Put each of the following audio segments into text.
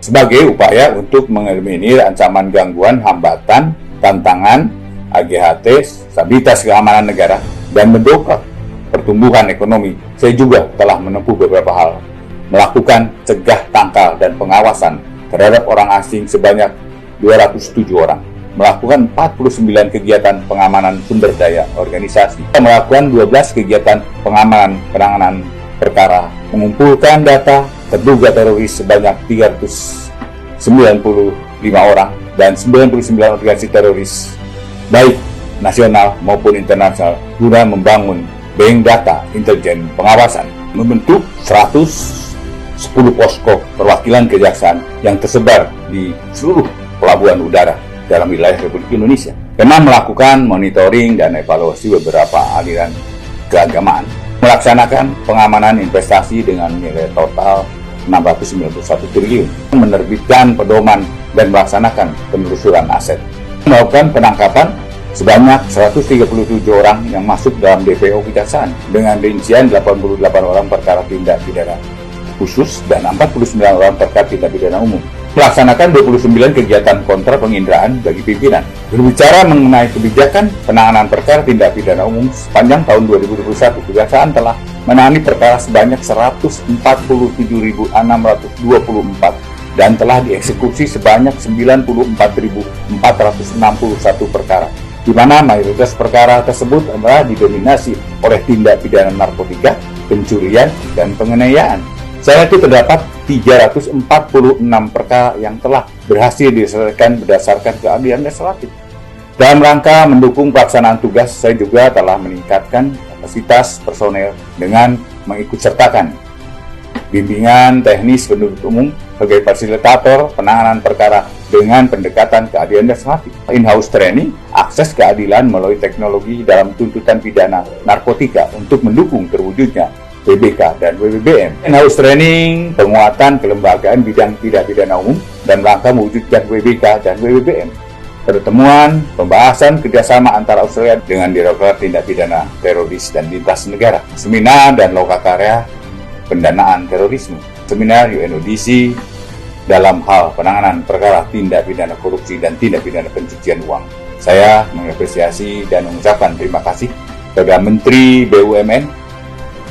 sebagai upaya untuk mengeliminir ancaman gangguan, hambatan, tantangan, AGHT, stabilitas keamanan negara, dan mendongkrak pertumbuhan ekonomi. Saya juga telah menempuh beberapa hal, melakukan cegah, tangkal, dan pengawasan terhadap orang asing sebanyak 207 orang, melakukan 49 kegiatan pengamanan sumber daya organisasi, melakukan 12 kegiatan pengamanan penanganan perkara, mengumpulkan data terduga teroris sebanyak 395 orang dan 99 organisasi teroris baik nasional maupun internasional guna membangun bank data intelijen pengawasan, membentuk 110 posko perwakilan kejaksaan yang tersebar di seluruh pelabuhan udara dalam wilayah Republik Indonesia, karena melakukan monitoring dan evaluasi beberapa aliran keagamaan, melaksanakan pengamanan investasi dengan nilai total 691 triliun, menerbitkan pedoman dan melaksanakan penelusuran aset, melakukan penangkapan sebanyak 137 orang yang masuk dalam DPO kejaksaan dengan rincian 88 orang perkara tindak pidana khusus dan 49 orang perkara tindak pidana umum, melaksanakan 29 kegiatan kontra penginderaan bagi pimpinan. Berbicara mengenai kebijakan penanganan perkara tindak pidana umum sepanjang tahun 2021, kejaksaan telah menangani perkara sebanyak 147.624 dan telah dieksekusi sebanyak 94.461 perkara, di mana mayoritas perkara tersebut adalah didominasi oleh tindak pidana narkotika, pencurian, dan penganiayaan. Selain itu terdapat 346 perkara yang telah berhasil diselesaikan berdasarkan keahlian legislatif. Dalam rangka mendukung pelaksanaan tugas, saya juga telah meningkatkan kapasitas personel dengan mengikutsertakan bimbingan teknis penuntut umum sebagai fasilitator penanganan perkara dengan pendekatan keahlian legislatif, in-house training, akses keadilan melalui teknologi dalam tuntutan pidana narkotika untuk mendukung terwujudnya WBK dan WBBM, in-house training, penguatan kelembagaan bidang tindak pidana umum dan rangka mewujudkan WBK dan WBBM, pertemuan, pembahasan kerjasama antara Australia dengan Direktorat Tindak Pidana Teroris dan Lintas Negara, seminar dan lokakarya pendanaan terorisme, seminar UNODC dalam hal penanganan perkara tindak pidana korupsi dan tindak pidana pencucian uang. Saya mengapresiasi dan mengucapkan terima kasih kepada Menteri BUMN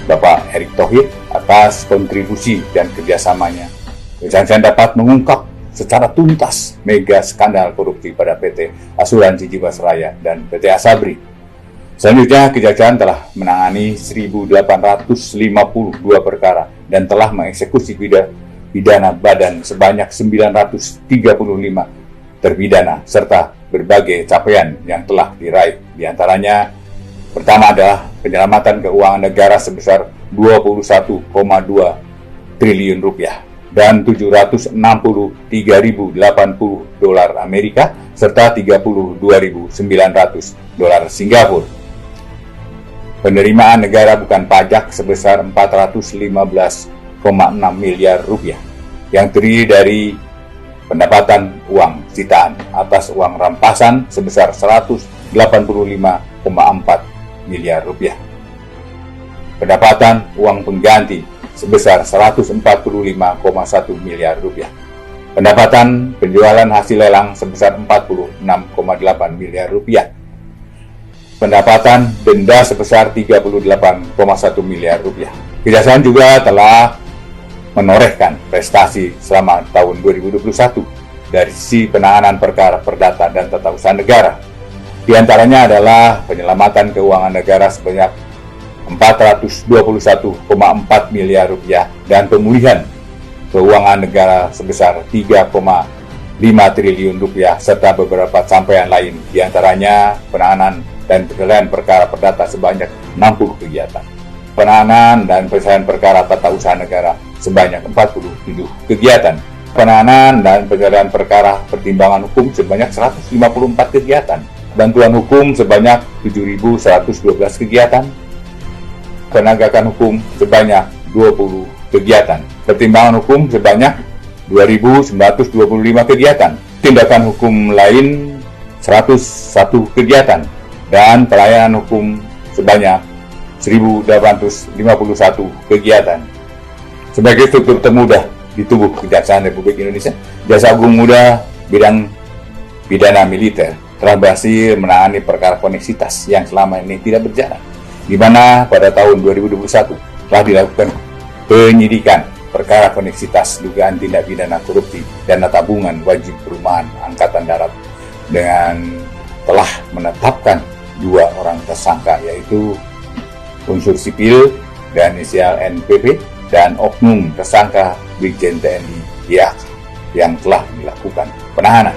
Bapak Erick Thohir atas kontribusi dan kerjasamanya. Saya dapat mengungkap secara tuntas mega skandal korupsi pada PT Asuransi Jiwasraya dan PT Asabri. Selanjutnya, Kejaksaan telah menangani 1.852 perkara dan telah mengeksekusi pidana badan sebanyak 935 terpidana serta berbagai capaian yang telah diraih. Di antaranya, pertama adalah penyelamatan keuangan negara sebesar 21,2 triliun rupiah dan 763.080 dolar Amerika serta 32.900 dolar Singapura. Penerimaan negara bukan pajak sebesar 415,6 miliar rupiah yang terdiri dari pendapatan uang sitaan atas uang rampasan sebesar 185,4 miliar rupiah. Pendapatan uang pengganti sebesar 145,1 miliar rupiah. Pendapatan penjualan hasil lelang sebesar 46,8 miliar rupiah. Pendapatan denda sebesar 38,1 miliar rupiah. Kejaksaan juga telah menorehkan prestasi selama tahun 2021 dari sisi penanganan perkara perdata dan tata usaha negara. Di antaranya adalah penyelamatan keuangan negara sebanyak 421,4 miliar rupiah dan pemulihan keuangan negara sebesar 3,5 triliun rupiah serta beberapa capaian lain, di antaranya penanganan dan penyelesaian perkara perdata sebanyak 60 kegiatan, penanganan dan penyelesaian perkara tata usaha negara sebanyak 47 kegiatan, penanganan dan penyelesaian perkara pertimbangan hukum sebanyak 154 kegiatan, bantuan hukum sebanyak 7.112 kegiatan, penegakan hukum sebanyak 20 kegiatan, pertimbangan hukum sebanyak 2.925 kegiatan, tindakan hukum lain 101 kegiatan, dan pelayanan hukum sebanyak 1.851 kegiatan. Sebagai struktur termudah di tubuh Kejaksaan Republik Indonesia, Jaksa Agung Muda bidang pidana militer telah berhasil menangani perkara koneksitas yang selama ini tidak berjalan, di mana pada tahun 2021 telah dilakukan penyidikan perkara koneksitas dugaan tindak pidana korupsi dana tabungan wajib perumahan Angkatan Darat dengan telah menetapkan 2 orang tersangka, yaitu unsur sipil dan inisial NPP dan oknum tersangka Brigjen TNI YAK yang telah dilakukan penahanan.